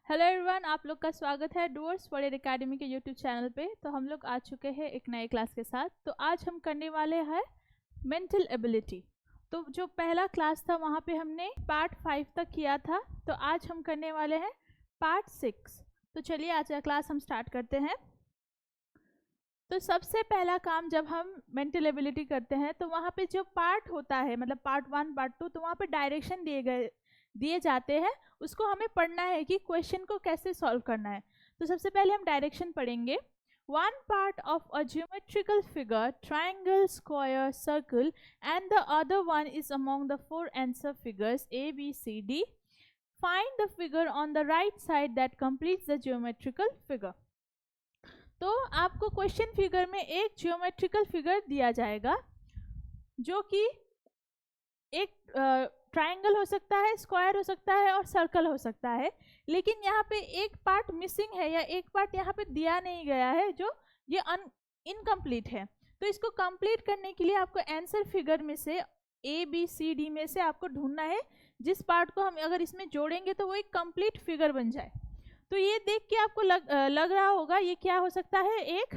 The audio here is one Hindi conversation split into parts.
हेलो एवरीवन, आप लोग का स्वागत है डूअर्स वर्ल्ड एकेडमी के यूट्यूब चैनल पे। तो हम लोग आ चुके हैं एक नए क्लास के साथ। तो आज हम करने वाले हैं मेंटल एबिलिटी। तो जो पहला क्लास था वहाँ पे हमने पार्ट 5 तक किया था, तो आज हम करने वाले हैं पार्ट 6। तो चलिए आज का क्लास हम स्टार्ट करते हैं। तो सबसे पहला काम जब हम मेंटल एबिलिटी करते हैं तो वहाँ पे जो पार्ट होता है, मतलब पार्ट 1 पार्ट 2, तो वहाँ पे डायरेक्शन दिए जाते हैं। उसको हमें पढ़ना है कि क्वेश्चन को कैसे सॉल्व करना है। तो सबसे पहले हम डायरेक्शन पढ़ेंगे। One part of a geometrical figure, triangle, square, circle and the other one is among the 4 answer figures A, B, C, D. Find the figure on the right side that completes the geometrical figure. तो आपको क्वेश्चन फिगर में एक ज्योमेट्रिकल फिगर दिया जाएगा जो कि एक ट्रायंगल हो सकता है, स्क्वायर हो सकता है और सर्कल हो सकता है। लेकिन यहाँ पे एक पार्ट मिसिंग है या एक पार्ट यहाँ पे दिया नहीं गया है, जो ये इनकम्प्लीट है। तो इसको कंप्लीट करने के लिए आपको आंसर फिगर में से A, B, C, D में से आपको ढूंढना है जिस पार्ट को हम अगर इसमें जोड़ेंगे तो वो एक कंप्लीट फिगर बन जाए। तो ये देख के आपको लग रहा होगा ये क्या हो सकता है, एक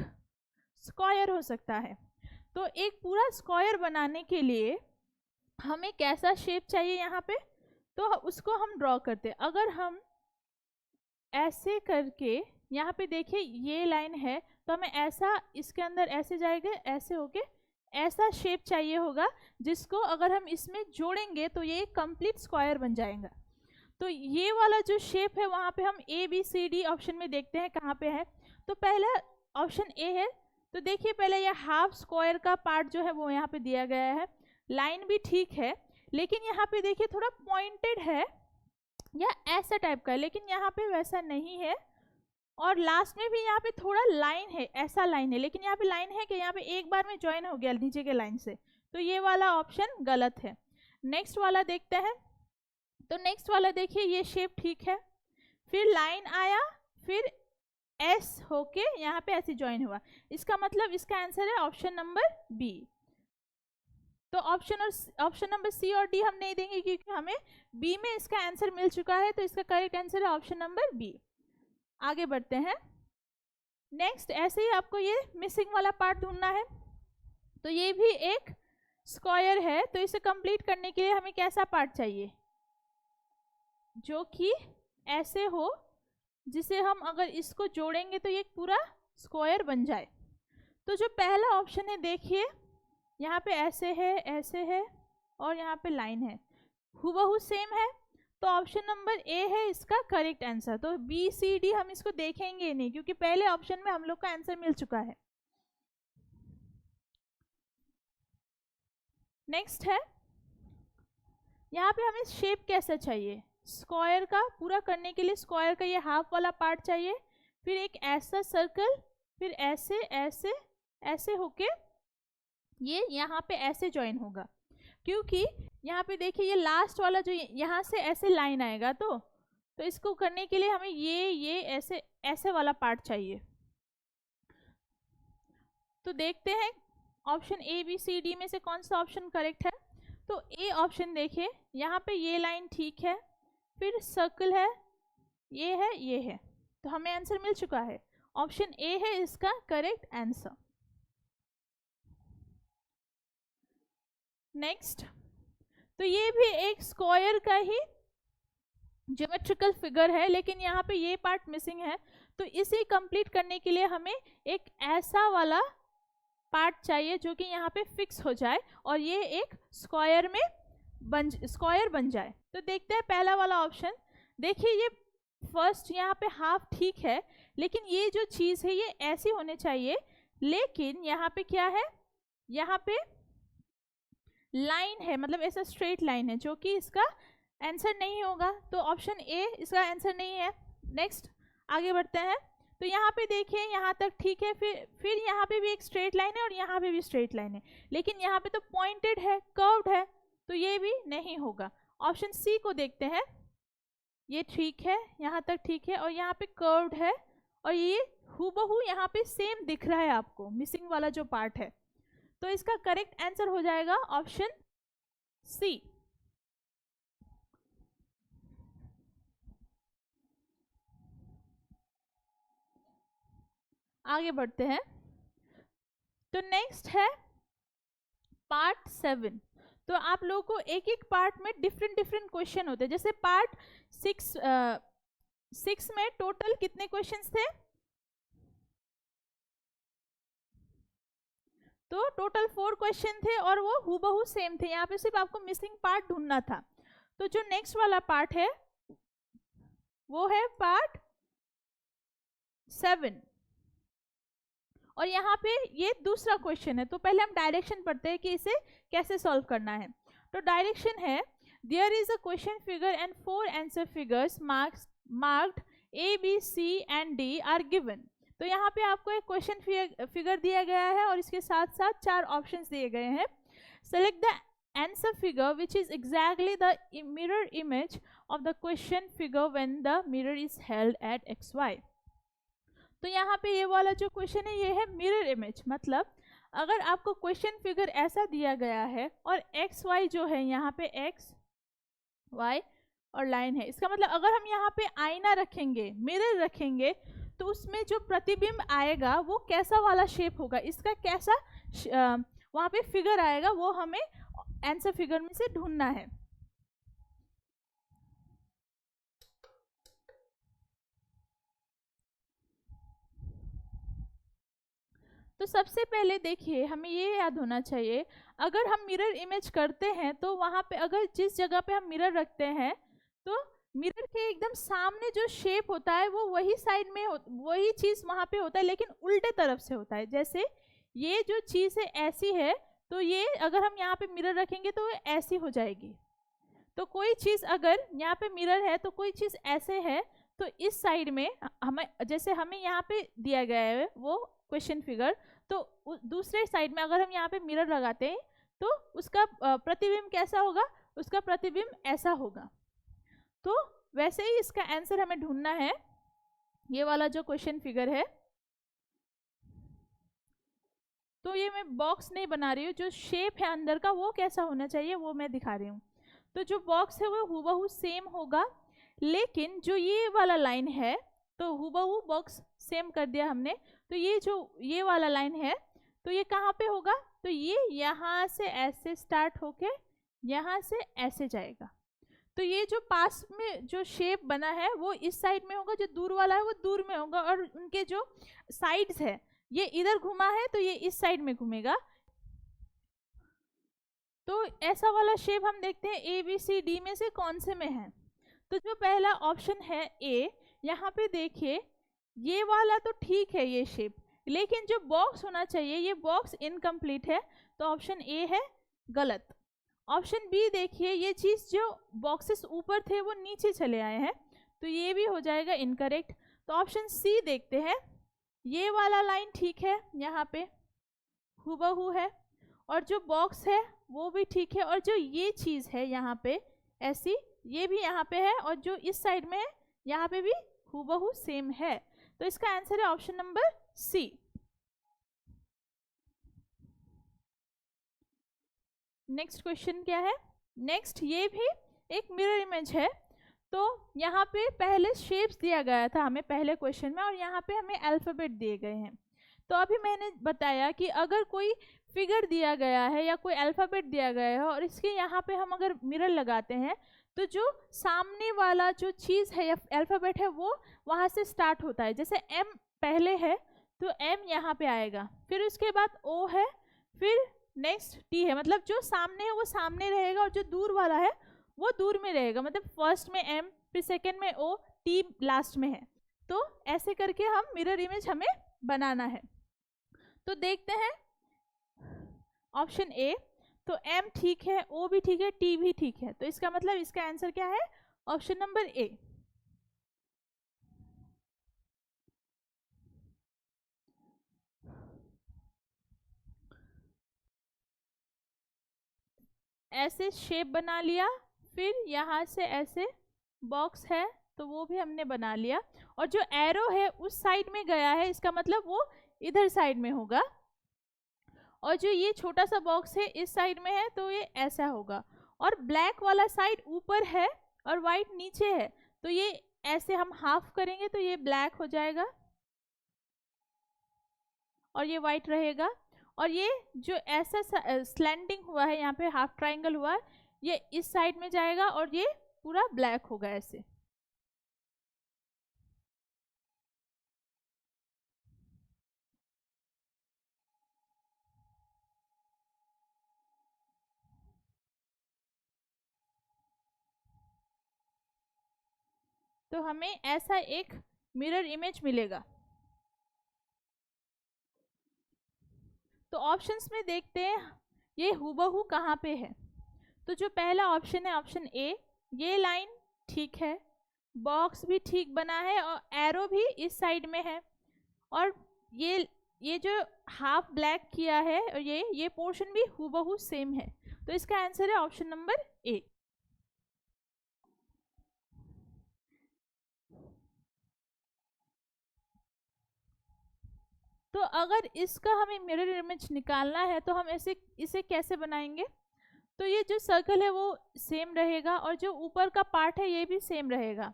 स्क्वायर हो सकता है। तो एक पूरा स्क्वायर बनाने के लिए हमें कैसा शेप चाहिए यहाँ पे, तो उसको हम ड्रॉ करते हैं। अगर हम ऐसे करके यहाँ पे देखिए ये लाइन है, तो हमें ऐसा इसके अंदर ऐसे जाएगा, ऐसे होके ऐसा शेप चाहिए होगा जिसको अगर हम इसमें जोड़ेंगे तो ये एक कंप्लीट स्क्वायर बन जाएगा। तो ये वाला जो शेप है वहाँ पे हम A, B, C, D option में देखते हैं कहाँ पे है। तो पहला ऑप्शन A है। तो देखिए पहले ये हाफ स्क्वायर का पार्ट जो है वो यहाँ पे दिया गया है। लाइन भी ठीक है, लेकिन यहाँ पे देखिए थोड़ा पॉइंटेड है या ऐसा टाइप का है, लेकिन यहाँ पे वैसा नहीं है। और लास्ट में भी यहाँ पे थोड़ा लाइन है, ऐसा लाइन है, लेकिन यहाँ पे लाइन है कि यहाँ पे एक बार में ज्वाइन हो गया नीचे के लाइन से। तो ये वाला ऑप्शन गलत है। नेक्स्ट वाला देखते हैं। तो नेक्स्ट वाला देखिए ये शेप ठीक है, फिर लाइन आया, फिर एस होके यहाँ पे ऐसे ज्वाइन हुआ। इसका मतलब इसका आंसर है ऑप्शन नंबर बी। तो ऑप्शन नंबर सी और डी हम नहीं देंगे क्योंकि हमें बी में इसका आंसर मिल चुका है। तो इसका करेक्ट आंसर है ऑप्शन नंबर बी। आगे बढ़ते हैं। नेक्स्ट ऐसे ही आपको ये मिसिंग वाला पार्ट ढूंढना है। तो ये भी एक स्क्वायर है, तो इसे कंप्लीट करने के लिए हमें कैसा पार्ट चाहिए जो कि ऐसे हो, जिसे हम अगर इसको जोड़ेंगे तो ये पूरा स्क्वायर बन जाए। तो जो पहला ऑप्शन है देखिए यहाँ पे ऐसे है और यहाँ पे लाइन है, हूबहू सेम है। तो ऑप्शन नंबर ए है इसका करेक्ट आंसर। तो बी, सी, डी हम इसको देखेंगे नहीं क्योंकि पहले ऑप्शन में हम लोग का आंसर मिल चुका है। नेक्स्ट है, यहाँ पे हमें शेप कैसा चाहिए। स्क्वायर का पूरा करने के लिए स्क्वायर का ये हाफ वाला पार्ट चाहिए, फिर एक ऐसा सर्कल, फिर ऐसे ऐसे ऐसे होके ये यहाँ पे ऐसे ज्वाइन होगा। क्योंकि यहाँ पे देखिए ये लास्ट वाला जो यहाँ से ऐसे लाइन आएगा, तो इसको करने के लिए हमें ये ऐसे ऐसे वाला पार्ट चाहिए। तो देखते हैं option A, B, C, D में से कौन सा ऑप्शन करेक्ट है। तो ए ऑप्शन देखिए यहाँ पे ये लाइन ठीक है, फिर सर्कल है, ये है। तो हमें आंसर मिल चुका है। ऑप्शन ए है इसका करेक्ट आंसर। नेक्स्ट, तो ये भी एक स्क्वायर का ही ज्योमेट्रिकल फिगर है, लेकिन यहाँ पे ये पार्ट मिसिंग है। तो इसे कंप्लीट करने के लिए हमें एक ऐसा वाला पार्ट चाहिए जो कि यहाँ पे फिक्स हो जाए और ये एक स्क्वायर बन जाए। तो देखते हैं पहला वाला ऑप्शन। देखिए ये फर्स्ट यहाँ पे हाफ ठीक है, लेकिन ये जो चीज़ है ये ऐसी होने चाहिए, लेकिन यहाँ पे क्या है, यहाँ पे लाइन है, मतलब ऐसा स्ट्रेट लाइन है जो कि इसका आंसर नहीं होगा। तो ऑप्शन ए इसका आंसर नहीं है। नेक्स्ट आगे बढ़ते हैं। तो यहाँ पे देखिए यहाँ तक ठीक है, फिर यहाँ पे भी एक स्ट्रेट लाइन है और यहाँ पे भी स्ट्रेट लाइन है, लेकिन यहाँ पे तो पॉइंटेड है, कर्व्ड है, तो ये भी नहीं होगा। ऑप्शन सी को देखते हैं। ये ठीक है, यहाँ तक ठीक है, और यहाँ पे कर्व्ड है और ये हूबहू यहाँ पे सेम दिख रहा है आपको, मिसिंग वाला जो पार्ट है। तो इसका करेक्ट आंसर हो जाएगा ऑप्शन सी। आगे बढ़ते हैं। तो नेक्स्ट है पार्ट 7। तो आप लोगों को एक एक पार्ट में डिफरेंट डिफरेंट क्वेश्चन होते हैं। जैसे पार्ट 6 में टोटल कितने क्वेश्चंस थे? तो टोटल 4 क्वेश्चन थे और वो हूबहू सेम थे। यहाँ पे सिर्फ आपको मिसिंग पार्ट ढूंढना था। तो जो नेक्स्ट वाला पार्ट है वो है पार्ट 7 और यहाँ पे ये दूसरा क्वेश्चन है। तो पहले हम डायरेक्शन पढ़ते हैं कि इसे कैसे सॉल्व करना है। तो डायरेक्शन है there is a question figure and 4 answer figures marked A, B, C and D are given. तो यहाँ पे आपको एक क्वेश्चन फिगर दिया गया है और इसके साथ साथ 4 ऑप्शंस दिए गए हैं। Select the answer figure which is exactly the mirror image of the question figure when the mirror is held at XY। तो यहाँ पे ये वाला जो क्वेश्चन है ये है मिरर इमेज। मतलब अगर आपको क्वेश्चन फिगर ऐसा दिया गया है और XY जो है यहाँ पे XY और लाइन है, इसका मतलब अगर हम यहाँ पे आईना रखेंगे, मिरर रखेंगे, तो उसमें जो प्रतिबिंब आएगा वो कैसा वाला शेप होगा, इसका कैसा वहाँ पे फिगर आएगा, वो हमें आंसर फिगर में से ढूंढना है। तो सबसे पहले देखिए हमें ये याद होना चाहिए, अगर हम मिरर इमेज करते हैं तो वहाँ पे अगर जिस जगह पे हम मिरर रखते हैं तो मिरर के एकदम सामने जो शेप होता है वो वही साइड में वही चीज़ वहाँ पे होता है, लेकिन उल्टे तरफ से होता है। जैसे ये जो चीज़ है ऐसी है, तो ये अगर हम यहाँ पे मिरर रखेंगे तो ये ऐसी हो जाएगी। तो कोई चीज़ अगर यहाँ पे मिरर है तो कोई चीज़ ऐसे है, तो इस साइड में हमें जैसे हमें यहाँ पे दिया गया है वो क्वेश्चन फिगर, तो दूसरे साइड में अगर हम यहाँ पे मिरर लगाते हैं तो उसका प्रतिबिंब कैसा होगा, उसका प्रतिबिंब ऐसा होगा। तो वैसे ही इसका आंसर हमें ढूंढना है। ये वाला जो क्वेश्चन फिगर है, तो ये मैं बॉक्स नहीं बना रही हूँ, जो शेप है अंदर का वो कैसा होना चाहिए वो मैं दिखा रही हूँ। तो जो बॉक्स है वो हूबहू सेम होगा, लेकिन जो ये वाला लाइन है तो हूबहू बॉक्स सेम कर दिया हमने। तो ये जो ये वाला लाइन है तो ये कहाँ पे होगा, तो ये यहाँ से ऐसे स्टार्ट होके यहाँ से ऐसे जाएगा। तो ये जो पास में जो शेप बना है वो इस साइड में होगा, जो दूर वाला है वो दूर में होगा, और उनके जो साइड्स है ये इधर घुमा है तो ये इस साइड में घूमेगा। तो ऐसा वाला शेप हम देखते हैं ABCD में से कौन से में है। तो जो पहला ऑप्शन है A, यहाँ पे देखिए ये वाला तो ठीक है ये शेप, लेकिन जो बॉक्स होना चाहिए ये बॉक्स इनकम्प्लीट है, तो ऑप्शन A है गलत। ऑप्शन B देखिए, ये चीज़ जो बॉक्सेस ऊपर थे वो नीचे चले आए हैं, तो ये भी हो जाएगा इनकरेक्ट। तो ऑप्शन C देखते हैं, ये वाला लाइन ठीक है, यहाँ पे हूबहू है, और जो बॉक्स है वो भी ठीक है, और जो ये चीज़ है यहाँ पे ऐसी, ये भी यहाँ पे है, और जो इस साइड में है यहाँ पे भी हूबहू सेम है। तो इसका आंसर है option number C। Next question क्या है? नेक्स्ट ये भी एक मिरर इमेज है। तो यहाँ पे पहले शेप्स दिया गया था हमें पहले क्वेश्चन में, और यहाँ पे हमें अल्फ़ाबेट दिए गए हैं। तो अभी मैंने बताया कि अगर कोई फिगर दिया गया है या कोई अल्फ़ाबेट दिया गया है और इसके यहाँ पे हम अगर मिरर लगाते हैं, तो जो सामने वाला जो चीज़ है या अल्फ़ाबेट है वो वहाँ से स्टार्ट होता है। जैसे M पहले है तो M यहाँ पे आएगा, फिर उसके बाद O है, फिर नेक्स्ट T है। मतलब जो सामने है वो सामने रहेगा और जो दूर वाला है वो दूर में रहेगा। मतलब फर्स्ट में M, फिर सेकेंड में O, T लास्ट में है। तो ऐसे करके हम मिरर इमेज हमें बनाना है। तो देखते हैं ऑप्शन A, तो M ठीक है, O भी ठीक है, T भी ठीक है, तो इसका मतलब इसका आंसर क्या है? Option number A। ऐसे शेप बना लिया, फिर यहाँ से ऐसे बॉक्स है तो वो भी हमने बना लिया, और जो एरो है उस साइड में गया है, इसका मतलब वो इधर साइड में होगा, और जो ये छोटा सा बॉक्स है इस साइड में है तो ये ऐसा होगा, और ब्लैक वाला साइड ऊपर है और वाइट नीचे है, तो ये ऐसे हम हाफ करेंगे तो ये ब्लैक हो जाएगा। और ये वाइट रहेगा, और ये जो ऐसा स्लैंडिंग हुआ है यहाँ पे हाफ ट्राइंगल हुआ है, ये इस साइड में जाएगा और ये पूरा ब्लैक होगा ऐसे। तो हमें ऐसा एक मिरर इमेज मिलेगा। तो ऑप्शंस में देखते हैं ये हूबहू कहाँ पे है। तो जो पहला ऑप्शन है ऑप्शन ए, ये लाइन ठीक है, बॉक्स भी ठीक बना है और एरो भी इस साइड में है, और ये जो हाफ ब्लैक किया है और ये पोर्शन भी हूबहू सेम है। तो इसका आंसर है ऑप्शन नंबर ए। तो अगर इसका हमें मिरर इमेज निकालना है तो हम इसे कैसे बनाएंगे? तो ये जो सर्कल है वो सेम रहेगा और जो ऊपर का पार्ट है ये भी सेम रहेगा,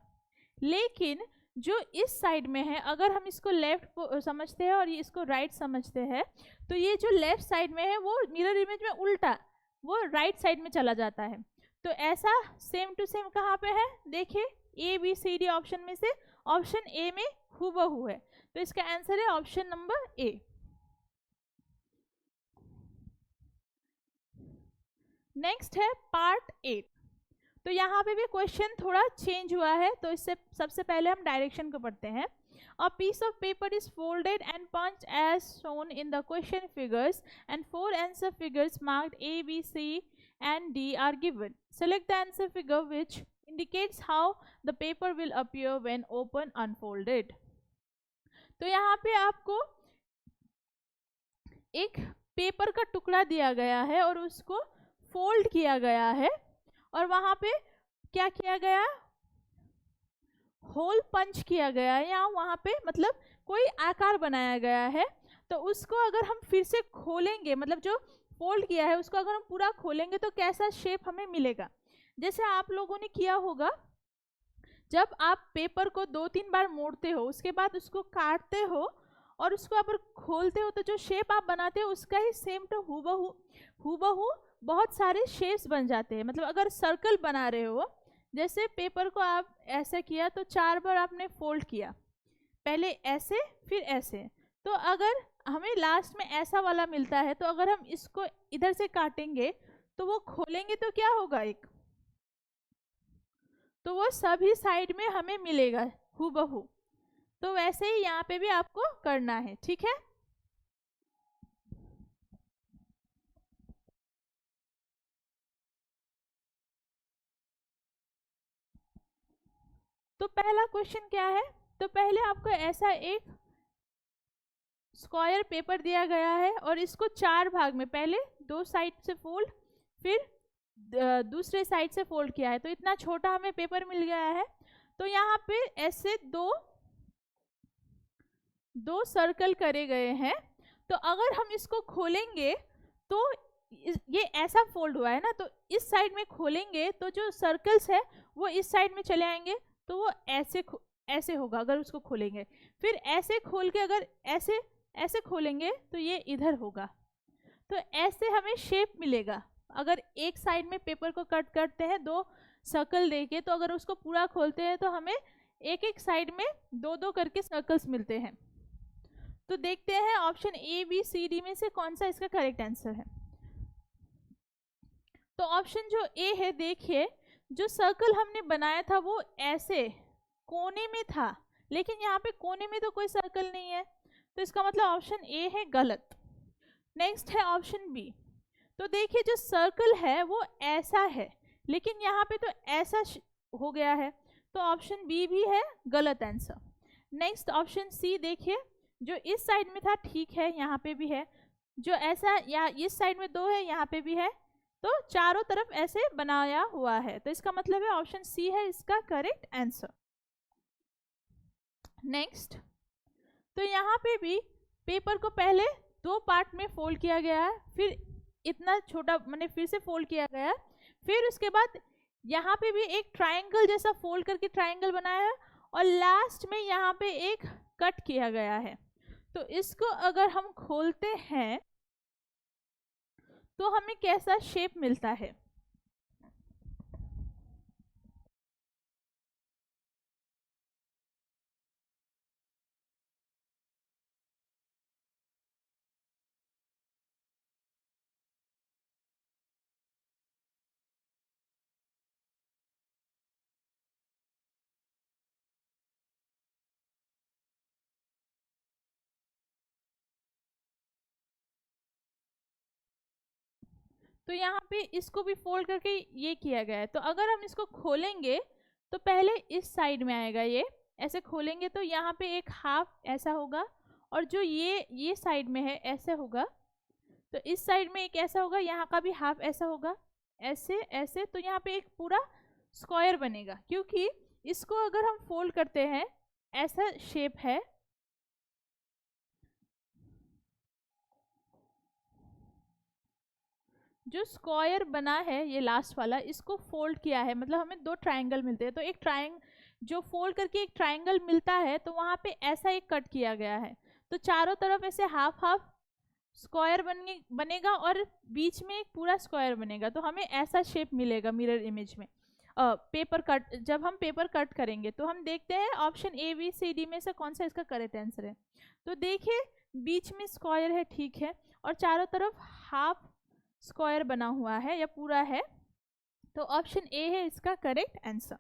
लेकिन जो इस साइड में है अगर हम इसको लेफ्ट समझते हैं और ये इसको राइट समझते हैं, तो ये जो लेफ्ट साइड में है वो मिरर इमेज में उल्टा वो राइट साइड में चला जाता है। तो ऐसा सेम टू सेम कहाँ पे है? देखिए A B C D option में से ऑप्शन ए में हूबहू है, तो इसका आंसर है ऑप्शन नंबर ए। नेक्स्ट है पार्ट 8। तो यहाँ पे भी क्वेश्चन थोड़ा चेंज हुआ है, तो इससे सबसे पहले हम डायरेक्शन को पढ़ते हैं। A piece of paper is folded and punched as shown in the question figures, and 4 answer figures marked A, B, C, and D are given. Select the answer figure which indicates how the paper will appear when open unfolded. तो यहाँ पे आपको एक पेपर का टुकड़ा दिया गया है और उसको फोल्ड किया गया है, और वहां पे क्या किया गया? होल पंच किया गया है, या वहां पे मतलब कोई आकार बनाया गया है। तो उसको अगर हम फिर से खोलेंगे, मतलब जो फोल्ड किया है उसको अगर हम पूरा खोलेंगे तो कैसा शेप हमें मिलेगा? जैसे आप लोगों ने किया होगा, जब आप पेपर को 2-3 बार मोड़ते हो, उसके बाद उसको काटते हो और उसको अगर खोलते हो, तो जो शेप आप बनाते हो उसका ही सेम टू हूबहू बहुत सारे शेप्स बन जाते हैं। मतलब अगर सर्कल बना रहे हो, जैसे पेपर को आप ऐसे किया तो 4 बार आपने फोल्ड किया, पहले ऐसे फिर ऐसे, तो अगर हमें लास्ट में ऐसा वाला मिलता है, तो अगर हम इसको इधर से काटेंगे तो वो खोलेंगे तो क्या होगा? एक तो वो सभी साइड में हमें मिलेगा हूबहू। तो वैसे ही यहाँ पे भी आपको करना है, ठीक है? तो पहला क्वेश्चन क्या है? तो पहले आपको ऐसा एक स्क्वायर पेपर दिया गया है और इसको 4 भाग में, पहले 2 साइड से फोल्ड, फिर दूसरे साइड से फोल्ड किया है, तो इतना छोटा हमें पेपर मिल गया है। तो यहाँ पे ऐसे दो सर्कल करे गए हैं। तो अगर हम इसको खोलेंगे तो ये ऐसा फोल्ड हुआ है ना, तो इस साइड में खोलेंगे तो जो सर्कल्स है वो इस साइड में चले आएंगे, तो वो ऐसे होगा अगर उसको खोलेंगे। फिर ऐसे खोल के अगर ऐसे खोलेंगे तो ये इधर होगा। तो ऐसे हमें शेप मिलेगा। अगर एक साइड में पेपर को कट करते हैं 2 सर्कल देके, तो अगर उसको पूरा खोलते हैं तो हमें एक साइड में 2-2 करके सर्कल्स मिलते हैं। तो देखते हैं option A B C D में से कौन सा इसका करेक्ट आंसर है। तो ऑप्शन जो ए है, देखिए जो सर्कल हमने बनाया था वो ऐसे कोने में था, लेकिन यहाँ पे कोने में तो कोई सर्कल नहीं है, तो इसका मतलब ऑप्शन ए है गलत। नेक्स्ट है ऑप्शन बी। तो देखिए जो सर्कल है वो ऐसा है, लेकिन यहाँ पे तो ऐसा हो गया है, तो ऑप्शन बी भी है गलत आंसर। नेक्स्ट ऑप्शन सी, देखिए जो इस साइड में था ठीक है, यहाँ पे भी है, जो ऐसा या इस साइड में 2 है, यहाँ पे भी है, तो चारों तरफ ऐसे बनाया हुआ है, तो इसका मतलब है ऑप्शन सी है इसका करेक्ट आंसर। नेक्स्ट, तो यहाँ पे भी पेपर को पहले 2 पार्ट में फोल्ड किया गया है, फिर इतना छोटा मैंने फिर से फोल्ड किया गया है, फिर उसके बाद यहाँ पे भी एक ट्रायंगल जैसा फोल्ड करके ट्रायंगल बनाया है, और लास्ट में यहाँ पे एक कट किया गया है। तो इसको अगर हम खोलते हैं तो हमें कैसा शेप मिलता है? तो यहाँ पे इसको भी फोल्ड करके ये किया गया है। तो अगर हम इसको खोलेंगे तो पहले इस साइड में आएगा, ये ऐसे खोलेंगे तो यहाँ पे एक हाफ ऐसा होगा, और जो ये साइड में है ऐसे होगा। तो इस साइड में एक ऐसा होगा, यहाँ का भी हाफ ऐसा होगा, ऐसे ऐसे। तो यहाँ पे एक पूरा स्क्वायर बनेगा, क्योंकि इसको अगर हम फोल्ड करते हैं ऐसा शेप है। जो स्क्वायर बना है ये लास्ट वाला, इसको फोल्ड किया है, मतलब हमें दो ट्रायंगल मिलते हैं। तो एक जो फोल्ड करके एक ट्रायंगल मिलता है तो वहां पे ऐसा एक कट किया गया है। तो चारों तरफ ऐसे हाफ हाफ स्क्वायर बनेगा और बीच में एक पूरा स्क्वायर बनेगा। तो हमें ऐसा शेप मिलेगा मिरर इमेज में। पेपर कट, जब हम पेपर कट करेंगे तो हम देखते हैं option A B C D में से कौन सा इसका करेक्ट आंसर है। तो देखिए बीच में स्क्वायर है, ठीक है, और चारों तरफ हाफ स्क्वायर बना हुआ है या पूरा है। तो ऑप्शन ए है इसका करेक्ट आंसर।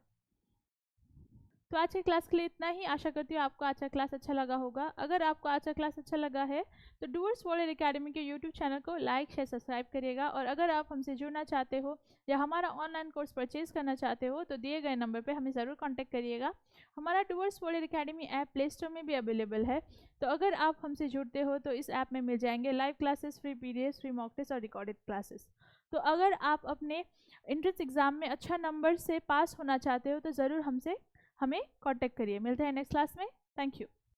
तो आज की क्लास के लिए इतना ही। आशा करती हूँ आपको आज का क्लास अच्छा लगा होगा। अगर आपको आज का क्लास अच्छा लगा है तो डूअर्स वर्ल्ड एकेडमी के यूट्यूब चैनल को लाइक शेयर सब्सक्राइब करिएगा। और अगर आप हमसे जुड़ना चाहते हो या हमारा ऑनलाइन कोर्स परचेज करना चाहते हो तो दिए गए नंबर पर हमें ज़रूर कॉन्टैक्ट करिएगा। हमारा Doers World Academy app Play Store में भी अवेलेबल है। तो अगर आप हमसे जुड़ते हो तो इस ऐप में मिल जाएंगे live classes, free PDF, free mock test और रिकॉर्डेड क्लासेस। तो अगर आप अपने एंट्रेंस एग्जाम में अच्छा नंबर से पास होना चाहते हो तो ज़रूर हमें कांटेक्ट करिए। मिलते हैं नेक्स्ट क्लास में। Thank you.